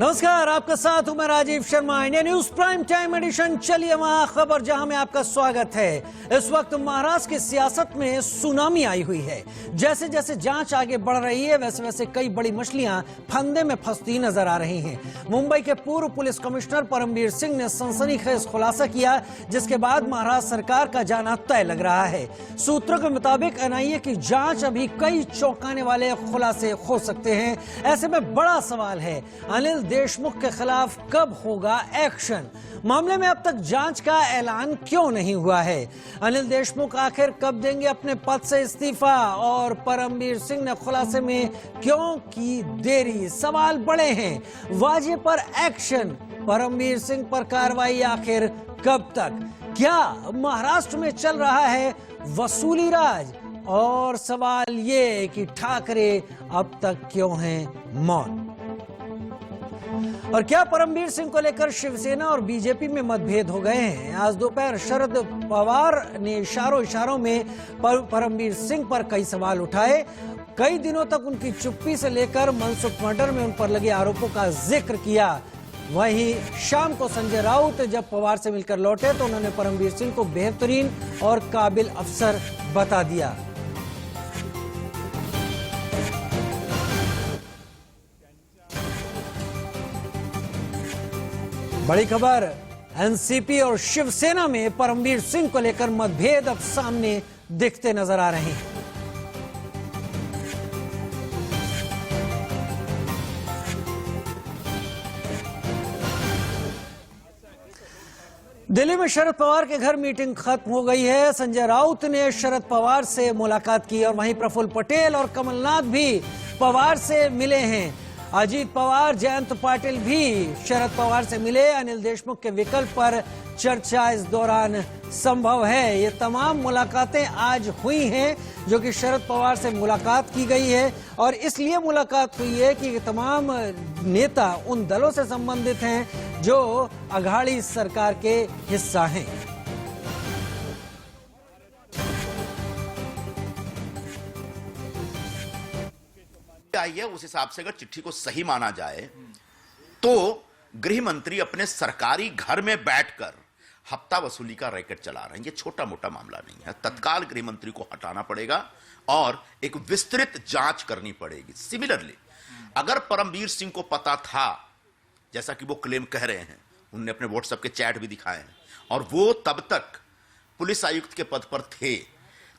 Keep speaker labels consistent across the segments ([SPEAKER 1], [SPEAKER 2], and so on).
[SPEAKER 1] नमस्कार, आपका साथ हूं मैं Rajiv Sharma. India news prime time edition, चलिए वहां खबर जहां में आपका स्वागत है। इस वक्त महाराष्ट्र की सियासत में सुनामी आई हुई है। जैसे जैसे जांच आगे बढ़ रही है वैसे वैसे कई बड़ी मछलियां फंदे में फंसती नजर आ रही हैं। मुंबई के पूर्व पुलिस कमिश्नर परमबीर सिंह ने सनसनीखेज खुलासा किया, जिसके बाद महाराष्ट्र सरकार का जाना तय लग रहा है। सूत्रों के मुताबिक एनआईए की जांच अभी कई चौंकाने वाले खुलासे हो सकते हैं। ऐसे में बड़ा सवाल है, अनिल देशमुख के खिलाफ कब होगा एक्शन? मामले में अब तक जांच का ऐलान क्यों नहीं हुआ है? अनिल देशमुख आखिर कब देंगे अपने पद से इस्तीफा? और परमबीर सिंह ने खुलासे में क्यों की देरी? सवाल बड़े हैं। वाजे पर एक्शन, परमबीर सिंह पर कार्रवाई आखिर कब तक? क्या महाराष्ट्र में चल रहा है वसूली राज? और सवाल ये कि ठाकरे अब तक क्यों हैं मौन? और क्या परमबीर सिंह को लेकर शिवसेना और बीजेपी में मतभेद हो गए हैं? आज दोपहर शरद पवार ने इशारों में परमबीर सिंह पर कई सवाल उठाए। कई दिनों तक उनकी चुप्पी से लेकर मनसुख मर्डर में उन पर लगे आरोपों का जिक्र किया। वहीं शाम को संजय राउत जब पवार से मिलकर लौटे तो उन्होंने परमबीर सिंह को बेहतरीन और काबिल अफसर बता दिया। बड़ी खबर, एनसीपी और शिवसेना में परमबीर सिंह को लेकर मतभेद अब सामने दिखते नजर आ रहे हैं। दिल्ली में शरद पवार के घर मीटिंग खत्म हो गई है। संजय राउत ने शरद पवार से मुलाकात की और वहीं प्रफुल्ल पटेल और कमलनाथ भी पवार से मिले हैं। अजीत पवार, जयंत पाटिल भी शरद पवार से मिले। अनिल देशमुख के विकल्प पर चर्चा इस दौरान संभव है। ये तमाम मुलाकातें आज हुई हैं, जो कि शरद पवार से मुलाकात की गई है और इसलिए मुलाकात हुई है कि तमाम नेता उन दलों से संबंधित हैं जो अघाड़ी सरकार के हिस्सा हैं।
[SPEAKER 2] आई है उस हिसाब से अगर चिट्ठी को सही माना जाए तो गृह मंत्री अपने सरकारी घर में बैठकर हफ्ता वसूली का रैकेट चला रहे हैं। ये छोटा मोटा मामला नहीं है। तत्काल गृह मंत्री को हटाना पड़ेगा और एक विस्तृत जांच करनी पड़ेगी। सिमिलरली अगर परमबीर सिंह को पता था, जैसा कि वो क्लेम कह रहे हैं, उन्होंने अपने व्हाट्सएप के चैट भी दिखाए हैं, और वो तब तक पुलिस आयुक्त के पद पर थे,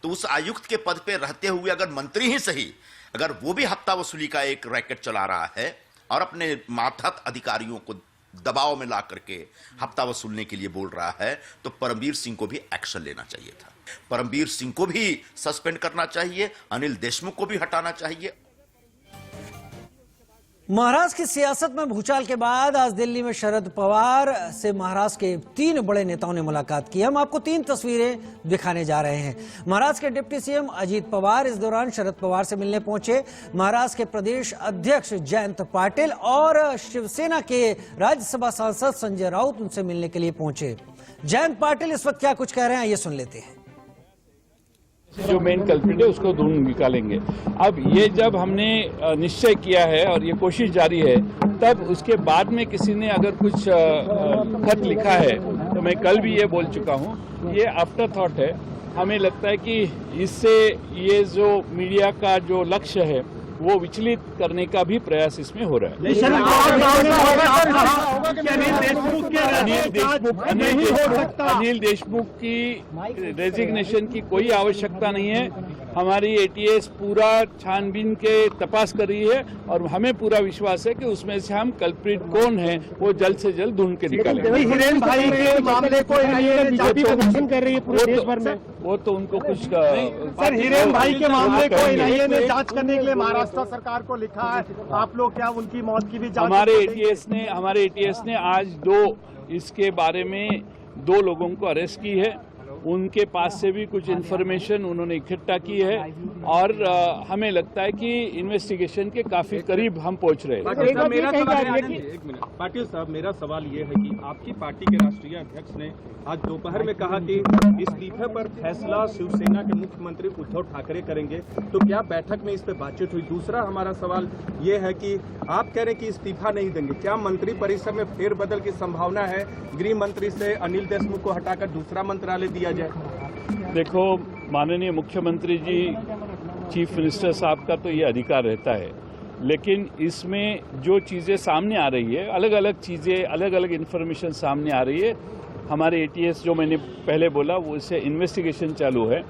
[SPEAKER 2] तो उस आयुक्त के पद पर रहते हुए अगर मंत्री ही सही, अगर वो भी हफ्ता वसूली का एक रैकेट चला रहा है और अपने मातहत अधिकारियों को दबाव में ला करके हफ्ता वसूलने के लिए बोल रहा है, तो परमबीर सिंह को भी एक्शन लेना चाहिए था। परमबीर सिंह को भी सस्पेंड करना चाहिए, अनिल देशमुख को भी हटाना चाहिए।
[SPEAKER 1] महाराष्ट्र की सियासत में भूचाल के बाद आज दिल्ली में शरद पवार से महाराष्ट्र के 3 बड़े नेताओं ने मुलाकात की। हम आपको 3 तस्वीरें दिखाने जा रहे हैं। महाराष्ट्र के डिप्टी सीएम अजीत पवार इस दौरान शरद पवार से मिलने पहुंचे। महाराष्ट्र के प्रदेश अध्यक्ष जयंत पाटिल और शिवसेना के राज्यसभा सांसद संजय राउत उनसे मिलने के लिए पहुंचे। जयंत पाटिल इस वक्त क्या कुछ कह रहे हैं, ये सुन लेते हैं।
[SPEAKER 3] जो मेन कल्प्रिट है उसको ढूंढ निकालेंगे। अब ये जब हमने निश्चय किया है और ये कोशिश जारी है, तब उसके बाद में किसी ने अगर कुछ खत लिखा है, तो मैं कल भी ये बोल चुका हूँ, ये आफ्टर थॉट है। हमें लगता है कि इससे ये जो मीडिया का जो लक्ष्य है वो विचलित करने का भी प्रयास इसमें हो रहा है। अनिल देशमुख की रेजिग्नेशन की कोई आवश्यकता नहीं है। हमारी एटीएस पूरा छानबीन के तपास कर रही है और हमें पूरा विश्वास है कि उसमें से हम कल्प्रिट कौन है वो जल्द से जल्द ढूंढ के निकालेंगे।
[SPEAKER 4] हिरेन भाई के मामले को बीजेपी प्रदर्शन कर रही है पूरे देश भर में,
[SPEAKER 3] वो तो उनको कुछ
[SPEAKER 4] सर हिरेन भाई के मामले को एनआईए ने जांच करने के लिए महाराष्ट्र सरकार को लिखा है। आप लोग क्या उनकी मौत की भी जांच?
[SPEAKER 3] हमारे एटीएस ने आज इसके बारे में 2 लोगों को अरेस्ट की है। उनके पास से भी कुछ इन्फॉर्मेशन उन्होंने इकट्ठा की है और हमें लगता है कि इन्वेस्टिगेशन के काफी करीब हम पहुंच रहे हैं।
[SPEAKER 4] पाटिल साहब, मेरा सवाल ये है कि आपकी पार्टी के राष्ट्रीय अध्यक्ष ने आज दोपहर में कहा कि इस्तीफे पर फैसला शिवसेना के मुख्यमंत्री उद्धव ठाकरे करेंगे, तो क्या बैठक में इस पर बातचीत हुई? दूसरा हमारा सवाल ये है कि आप कह रहे हैं कि इस्तीफा नहीं देंगे, क्या मंत्रिपरिषद में फेरबदल की संभावना है? गृह मंत्री से अनिल देशमुख को हटाकर दूसरा मंत्रालय दिया जाए?
[SPEAKER 3] देखो, माननीय मुख्यमंत्री जी, चीफ मिनिस्टर साहब का तो ये अधिकार रहता है, लेकिन इसमें जो चीज़ें सामने आ रही है, अलग अलग चीज़ें, अलग अलग इन्फॉर्मेशन सामने आ रही है। हमारे एटीएस जो मैंने पहले बोला वो इससे इन्वेस्टिगेशन चालू है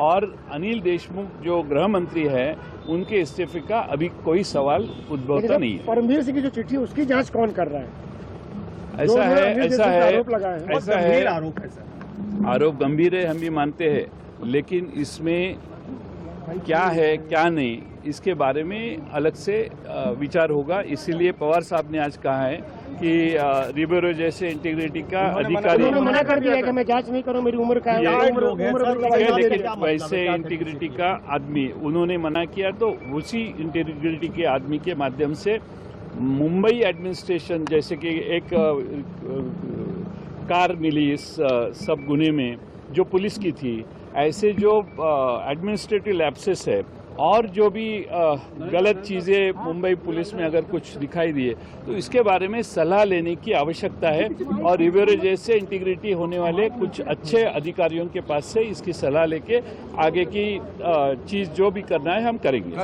[SPEAKER 3] और अनिल देशमुख जो गृह मंत्री है उनके इस्तीफे का अभी कोई सवाल उद्भवता नहीं है।
[SPEAKER 5] परमवीर सिंह की जो चिट्ठी उसकी जांच कौन कर रहा है?
[SPEAKER 3] ऐसा है आरोप गंभीर है, हम भी मानते हैं, लेकिन इसमें क्या है क्या नहीं इसके बारे में अलग से विचार होगा। इसीलिए पवार साहब ने आज कहा है कि रिबेरो जैसे इंटीग्रिटी का अधिकारी
[SPEAKER 5] मना कर दिया कि मैं जांच नहीं करूं, मेरी उम्र का है,
[SPEAKER 3] लेकिन वैसे इंटीग्रिटी का आदमी उन्होंने मना किया, तो उसी इंटीग्रिटी के आदमी के माध्यम से मुंबई एडमिनिस्ट्रेशन, जैसे कि एक कार मिली इस सब गुने में जो पुलिस की थी, ऐसे जो एडमिनिस्ट्रेटिव लैप्सेस है और जो भी गलत चीज़ें मुंबई पुलिस में अगर कुछ दिखाई दिए तो इसके बारे में सलाह लेने की आवश्यकता है और रिबेरो जैसे इंटीग्रिटी होने वाले कुछ अच्छे अधिकारियों के पास से इसकी सलाह लेके आगे की चीज़ जो भी करना है हम करेंगे।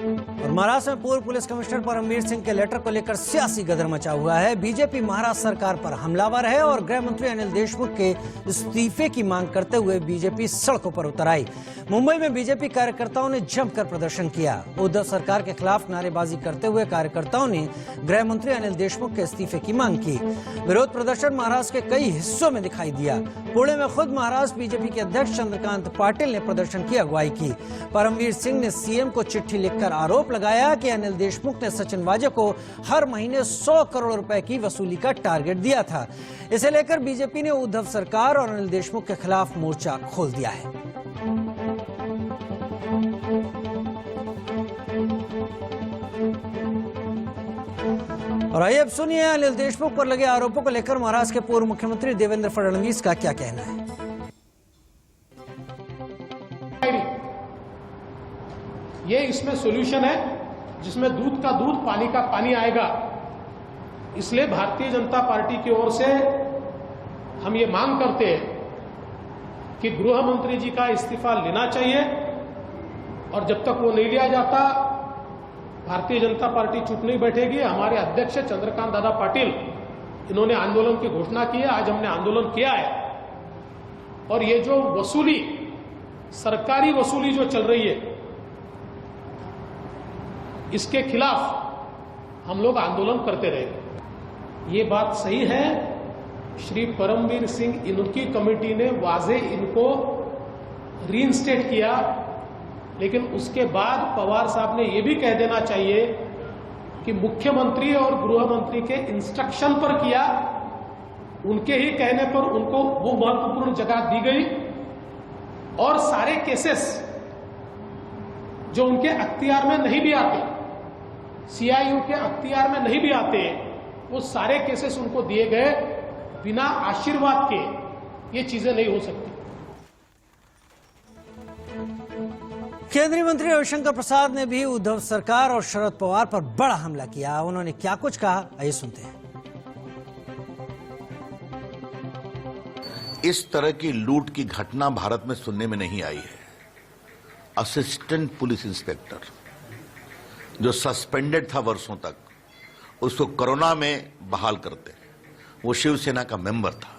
[SPEAKER 1] और महाराष्ट्र में पूर्व पुलिस कमिश्नर परमवीर सिंह के लेटर को लेकर सियासी गदर मचा हुआ है। बीजेपी महाराष्ट्र सरकार पर हमलावर है और गृह मंत्री अनिल देशमुख के इस्तीफे की मांग करते हुए बीजेपी सड़कों पर उतर आई। मुंबई में बीजेपी कार्यकर्ताओं ने जमकर प्रदर्शन किया। उद्धव सरकार के खिलाफ नारेबाजी करते हुए कार्यकर्ताओं ने गृह मंत्री अनिल देशमुख के इस्तीफे की मांग की। विरोध प्रदर्शन महाराष्ट्र के कई हिस्सों में दिखाई दिया। पुणे में खुद महाराष्ट्र बीजेपी के अध्यक्ष चंद्रकांत पाटिल ने प्रदर्शन की अगुवाई की। परमवीर सिंह ने सीएम को चिट्ठी लिखकर आरोप लगाया कि अनिल देशमुख ने सचिन वाजे को हर महीने 100 करोड़ रुपए की वसूली का टारगेट दिया था। इसे लेकर बीजेपी ने उद्धव सरकार और अनिल देशमुख के खिलाफ मोर्चा खोल दिया है। और आइए अब सुनिए अनिल देशमुख पर लगे आरोपों को लेकर महाराष्ट्र के पूर्व मुख्यमंत्री देवेंद्र फडणवीस का क्या कहना है।
[SPEAKER 6] ये इसमें सॉल्यूशन है जिसमें दूध का दूध पानी का पानी आएगा। इसलिए भारतीय जनता पार्टी की ओर से हम ये मांग करते हैं कि गृह मंत्री जी का इस्तीफा लेना चाहिए और जब तक वो नहीं लिया जाता भारतीय जनता पार्टी चुप नहीं बैठेगी। हमारे अध्यक्ष चंद्रकांत दादा पाटिल इन्होंने आंदोलन की घोषणा की है, आज हमने आंदोलन किया है और ये जो वसूली, सरकारी वसूली जो चल रही है इसके खिलाफ हम लोग आंदोलन करते रहे। ये बात सही है, श्री परमवीर सिंह इनकी कमेटी ने वाजे इनको रीइंस्टेट किया, लेकिन उसके बाद पवार साहब ने यह भी कह देना चाहिए कि मुख्यमंत्री और गृह मंत्री के इंस्ट्रक्शन पर किया, उनके ही कहने पर उनको वो महत्वपूर्ण जगह दी गई और सारे केसेस जो उनके अख्तियार में नहीं भी आते, सीआईयू के अख्तियार में नहीं भी आते, वो सारे केसेस उनको दिए गए। बिना आशीर्वाद के ये चीजें नहीं हो सकती।
[SPEAKER 1] केंद्रीय मंत्री रविशंकर प्रसाद ने भी उद्धव सरकार और शरद पवार पर बड़ा हमला किया। उन्होंने क्या कुछ कहा, आइए सुनते हैं।
[SPEAKER 2] इस तरह की लूट की घटना भारत में सुनने में नहीं आई है। असिस्टेंट पुलिस इंस्पेक्टर जो सस्पेंडेड था वर्षों तक, उसको कोरोना में बहाल करते, वो शिवसेना का मेंबर था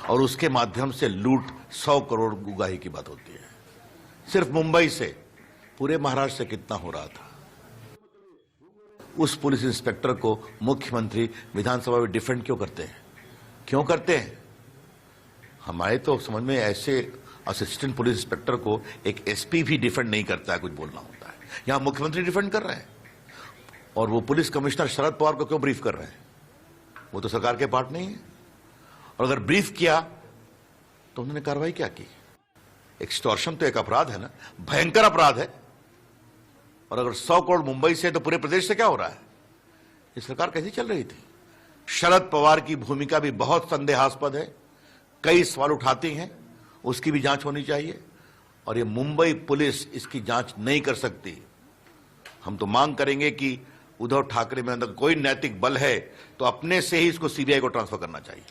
[SPEAKER 2] और उसके माध्यम से लूट 100 करोड़ उगाही की बात होती है। सिर्फ मुंबई से पूरे महाराष्ट्र से कितना हो रहा था। उस पुलिस इंस्पेक्टर को मुख्यमंत्री विधानसभा में डिफेंड क्यों करते हैं? क्यों करते हैं? हमारे तो समझ में ऐसे असिस्टेंट पुलिस इंस्पेक्टर को एक एसपी भी डिफेंड नहीं करता है, कुछ बोलना होता है। यहां मुख्यमंत्री डिफेंड कर रहे हैं। और वो पुलिस कमिश्नर शरद पवार को क्यों ब्रीफ कर रहे हैं? वो तो सरकार के पार्ट नहीं है। और अगर ब्रीफ किया तो उन्होंने कार्रवाई क्या की? एक्सटॉर्शन तो एक अपराध है ना, भयंकर अपराध है। और अगर 100 करोड़ मुंबई से तो पूरे प्रदेश से क्या हो रहा है? ये सरकार कैसी चल रही थी? शरद पवार की भूमिका भी बहुत संदेहास्पद है, कई सवाल उठाती हैं, उसकी भी जांच होनी चाहिए। और ये मुंबई पुलिस इसकी जांच नहीं कर सकती। हम तो मांग करेंगे कि उद्धव ठाकरे में अंदर कोई नैतिक बल है तो अपने से ही इसको सीबीआई को ट्रांसफर करना चाहिए।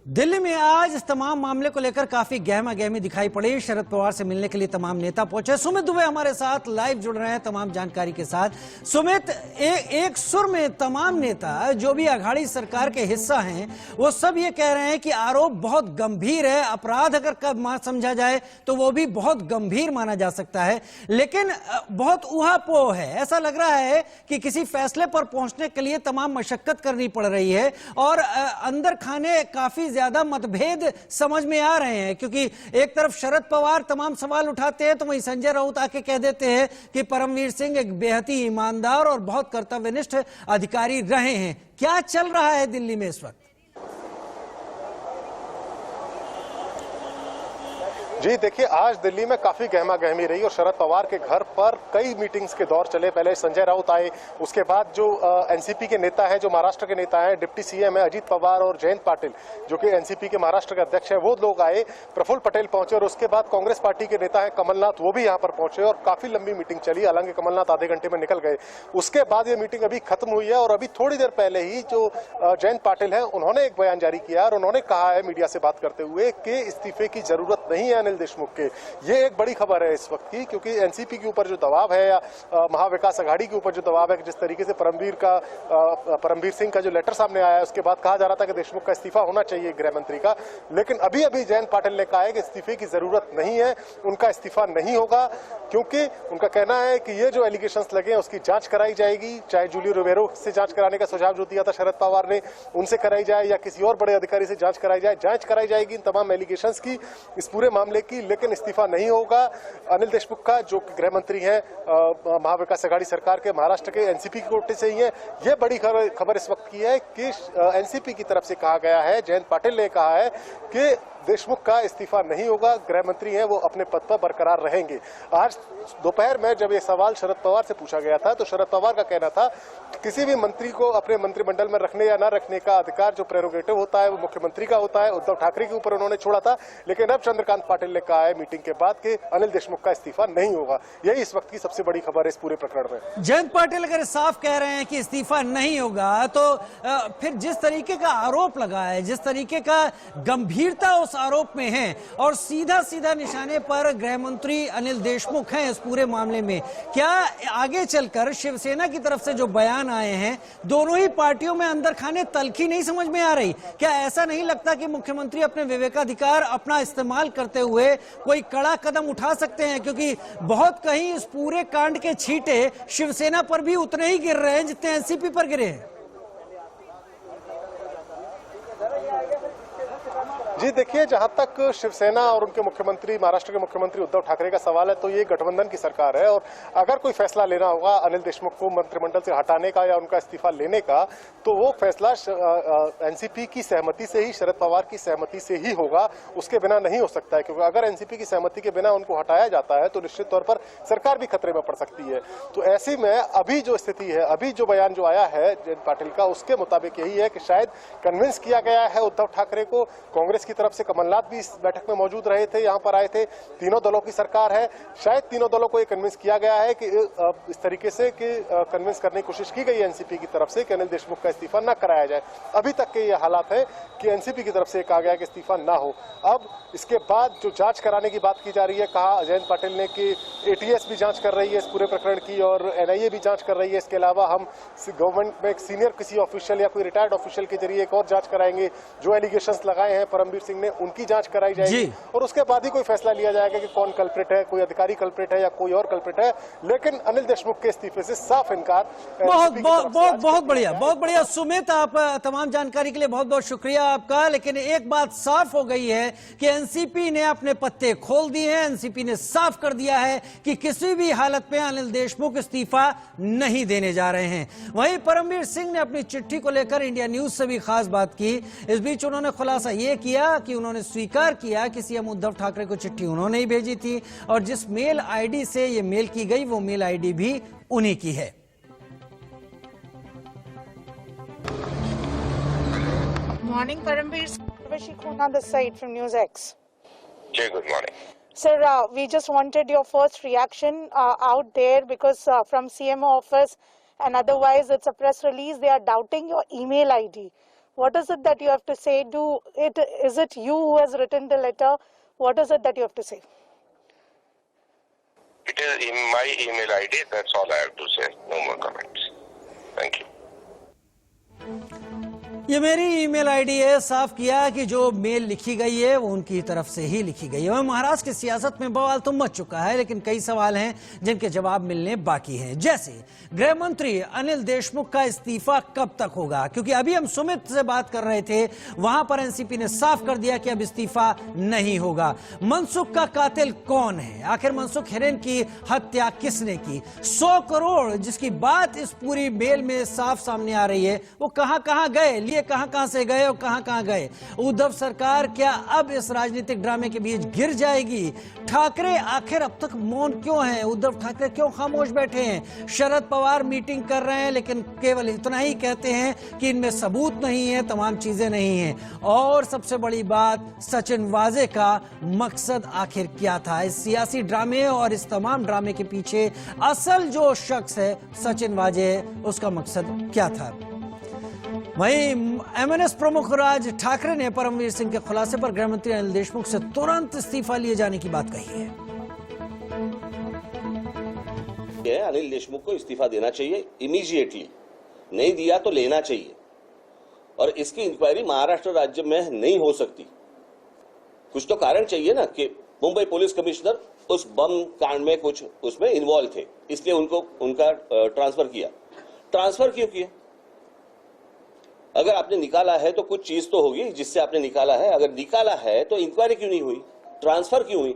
[SPEAKER 1] दिल्ली में आज इस तमाम मामले को लेकर काफी गहमा गहमी दिखाई पड़ी। शरद पवार से मिलने के लिए तमाम नेता पहुंचे। सुमित दुबे हमारे साथ लाइव जुड़ रहे हैं तमाम जानकारी के साथ। सुमित, एक सुर में तमाम नेता जो भी अघाड़ी सरकार के हिस्सा हैं वो सब ये कह रहे हैं कि आरोप बहुत गंभीर है, अपराध अगर कब समझा जाए तो वो भी बहुत गंभीर माना जा सकता है, लेकिन बहुत ऊहापोह है। ऐसा लग रहा है कि किसी फैसले पर पहुंचने के लिए तमाम मशक्कत करनी पड़ रही है और अंदर खाने काफी ज्यादा मतभेद समझ में आ रहे हैं, क्योंकि एक तरफ शरद पवार तमाम सवाल उठाते हैं तो वहीं संजय राउत आके कह देते हैं कि परमवीर सिंह एक बेहद ही ईमानदार और बहुत कर्तव्यनिष्ठ अधिकारी रहे हैं। क्या चल रहा है दिल्ली में इस वक्त?
[SPEAKER 7] जी देखिए, आज दिल्ली में काफी गहमा गहमी रही और शरद पवार के घर पर कई मीटिंग्स के दौर चले। पहले संजय राउत आए, उसके बाद जो एनसीपी के नेता हैं, जो महाराष्ट्र के नेता हैं, डिप्टी सीएम है अजीत पवार और जयंत पाटिल जो कि एनसीपी के महाराष्ट्र के अध्यक्ष हैं, वो लोग आए। प्रफुल्ल पटेल पहुंचे और उसके बाद कांग्रेस पार्टी के नेता है कमलनाथ, वो भी यहाँ पर पहुंचे और काफी लंबी मीटिंग चली। हालांकि कमलनाथ आधे घंटे में निकल गए। उसके बाद ये मीटिंग अभी खत्म हुई है और अभी थोड़ी देर पहले ही जो जयंत पाटिल है उन्होंने एक बयान जारी किया और उन्होंने कहा है मीडिया से बात करते हुए कि इस्तीफे की जरूरत नहीं है अनिल देशमुख के। ये एक बड़ी खबर है इस वक्त की, क्योंकि एनसीपी के ऊपर जो दबाव है या महाविकास अघाड़ी के ऊपर जो दबाव है, जिस तरीके से परमवीर सिंह का जो लेटर सामने आया है उसके बाद कहा जा रहा था कि देशमुख का इस्तीफा होना चाहिए गृह मंत्री का, लेकिन अभी अभी जयंत पाटिल ने कहा है कि इस्तीफे की जरूरत नहीं है, उनका इस्तीफा नहीं होगा, क्योंकि उनका कहना है कि ये जो एलिगेशंस लगे हैं उसकी जांच कराई जाएगी। चाहे जूलियो रिबेरो से जांच कराने का सुझाव जो दिया था शरद पवार ने, उनसे कराई जाए या किसी और बड़े अधिकारी से जांच कराई जाए, जांच कराई जाएगी इन तमाम एलिगेशंस की, इस पूरे मामले की, लेकिन इस्तीफा नहीं होगा अनिल देशमुख का, जो गृह मंत्री है महाविकास अघाड़ी सरकार के, महाराष्ट्र के, एनसीपी के कोटे से ही है। यह बड़ी खबर इस वक्त की है कि एनसीपी की तरफ से कहा गया है, जयंत पाटिल ने कहा है कि देशमुख का इस्तीफा नहीं होगा, गृह मंत्री हैं वो अपने पद पर बरकरार रहेंगे। आज दोपहर में जब ये सवाल शरद पवार से पूछा गया था तो शरद पवार का कहना था किसी भी मंत्री को अपने मंत्रिमंडल में रखने या न रखने का अधिकार, जो प्रेरोगेटिव होता है वो मुख्यमंत्री का होता है। उद्धव ठाकरे के ऊपर उन्होंने छोड़ा था, लेकिन अब चंद्रकांत पाटिल ने कहा है मीटिंग के बाद कि अनिल देशमुख का इस्तीफा नहीं होगा। यही इस वक्त की सबसे बड़ी खबर है इस पूरे प्रकरण में।
[SPEAKER 1] जयंत पाटिल अगर साफ कह रहे हैं कि इस्तीफा नहीं होगा तो फिर जिस तरीके का आरोप लगा है, जिस तरीके का गंभीरता उस आरोप में है और सीधा सीधा निशाने पर गृह मंत्री अनिल देशमुख हैं इस पूरे मामले में, क्या आगे चलकर शिवसेना की तरफ से जो बयान आए हैं दोनों ही पार्टियों में अंदर खाने तलखी नहीं समझ में आ रही? क्या ऐसा नहीं लगता कि मुख्यमंत्री अपने विवेकाधिकार अपना इस्तेमाल करते हुए कोई कड़ा कदम उठा सकते हैं, क्योंकि बहुत कहीं इस पूरे कांड के छींटे शिवसेना पर भी उतने ही गिर रहे हैं जितने एनसीपी पर गिरे हैं?
[SPEAKER 7] जी देखिए, जहां तक शिवसेना और उनके मुख्यमंत्री, महाराष्ट्र के मुख्यमंत्री उद्धव ठाकरे का सवाल है तो ये गठबंधन की सरकार है और अगर कोई फैसला लेना होगा अनिल देशमुख को मंत्रिमंडल से हटाने का या उनका इस्तीफा लेने का, तो वो फैसला एनसीपी की सहमति से ही, शरद पवार की सहमति से ही होगा, उसके बिना नहीं हो सकता है। क्योंकि अगर एनसीपी की सहमति के बिना उनको हटाया जाता है तो निश्चित तौर पर सरकार भी खतरे में पड़ सकती है। तो ऐसे में अभी जो स्थिति है, अभी जो बयान जो आया है जयंत पाटिल का, उसके मुताबिक यही है कि शायद कन्विंस किया गया है उद्धव ठाकरे को। कांग्रेस की तरफ से कमलनाथ भी इस बैठक में मौजूद रहे थे, यहां पर आए थे। तीनों दलों की सरकार है, शायद तीनों दलों को ये कन्विंस किया गया है कि इस तरीके से कि कन्विंस करने की कोशिश की गई है एनसीपी की तरफ से कि अनिल देशमुख का इस्तीफा न कराया जाए। अभी तक के ये हालात है कि एनसीपी की तरफ से कहा गया कि इस्तीफा ना हो। अब इसके बाद जो जांच कराने की बात की जा रही है, कहा जयंत पाटिल ने कि एटीएस भी जांच कर रही है इस पूरे प्रकरण की और एनआईए भी जांच कर रही है। इसके अलावा हम गवर्नमेंट में एक सीनियर किसी ऑफिशियल या कोई रिटायर्ड ऑफिशियल के जरिए एक और जांच कराएंगे। जो एलिगेशंस लगाए हैं परमवीर परमवीर सिंह ने, उनकी जांच कराई जाएगी और उसके बाद ही कोई फैसला लिया जाएगा कि कौन कल्प्रिट है, कोई अधिकारी कल्प्रिट है या कोई और कल्प्रिट है। लेकिन अनिल देशमुख के इस्तीफे से साफ इनकार।
[SPEAKER 1] बहुत बढ़िया सुमित, आप तमाम जानकारी के लिए बहुत बहुत शुक्रिया आपका। लेकिन एक बात साफ हो गई है कि एनसीपी ने अपने पत्ते खोल दिए हैं। एनसीपी ने साफ कर दिया है कि किसी भी हालत में अनिल देशमुख इस्तीफा नहीं देने जा रहे हैं। वहीं परमवीर सिंह ने अपनी चिट्ठी को लेकर इंडिया न्यूज से भी खास बात की। इस बीच उन्होंने खुलासा यह किया कि उन्होंने स्वीकार किया कि सीएम उद्धव ठाकरे को चिट्ठी उन्होंने ही भेजी थी और जिस मेल आईडी से यह मेल की गई वो मेल आईडी भी उन्हीं की है।
[SPEAKER 8] Morning, Parambir. Urvashi Khuna this side from News X.
[SPEAKER 9] Jay, good morning.
[SPEAKER 8] Sir, we just wanted your first reaction out there because from CMO office and otherwise it's a press release. They are doubting your email ID. What is it that you have to say? Is it you who has written the letter? What is it that you have to say?
[SPEAKER 9] It is in my email ID. That's all I have to say. No more comments. Thank you.
[SPEAKER 1] ये मेरी email ID है। साफ किया कि जो mail लिखी गई है वो उनकी तरफ से ही लिखी गई है। महाराष्ट्र की सियासत में बवाल तो मच चुका है लेकिन कई सवाल हैं जिनके जवाब मिलने बाकी हैं। जैसे गृह मंत्री अनिल देशमुख का इस्तीफा कब तक होगा, क्योंकि अभी हम सुमित से बात कर रहे थे, वहां पर एनसीपी ने साफ कर दिया कि अब इस्तीफा नहीं होगा। मनसुख का कातिल कौन है, आखिर मनसुख हिरेन की हत्या किसने की? 100 करोड़ जिसकी बात इस पूरी मेल में साफ सामने आ रही है, वो कहां कहां गए, लिए कहां से गए और कहां गए? उद्धव सरकार क्या अब इस राजनीतिक ड्रामे के बीच गिर जाएगी? ठाकरे आखिर अब तक मौन क्यों हैं? उद्धव ठाकरे क्यों खामोश बैठे हैं? शरद पवार मीटिंग कर रहे हैं लेकिन केवल इतना ही कहते हैं कि इनमें सबूत नहीं है, तमाम चीजें नहीं हैं। और सबसे बड़ी बात, सचिन वाजे का मकसद आखिर क्या था? इस सियासी ड्रामे और इस तमाम ड्रामे के पीछे असल जो शख्स है सचिन वाजे, उसका मकसद क्या था? वहीं एमएनएस प्रमुख राज ठाकरे ने परमवीर सिंह के खुलासे पर गृह मंत्री अनिल देशमुख से तुरंत इस्तीफा लिए जाने की बात कही है।
[SPEAKER 10] अनिल देशमुख को इस्तीफा देना चाहिए इमीडिएटली, नहीं दिया तो लेना चाहिए। और इसकी इंक्वायरी महाराष्ट्र राज्य में नहीं हो सकती। कुछ तो कारण चाहिए ना कि मुंबई पुलिस कमिश्नर उस बम कांड में कुछ उसमें इन्वॉल्व थे, इसलिए उनका ट्रांसफर किया। ट्रांसफर क्यों किया? अगर आपने निकाला है तो कुछ चीज तो होगी जिससे आपने निकाला है। अगर निकाला है तो इंक्वायरी क्यों नहीं हुई, ट्रांसफर क्यों हुई?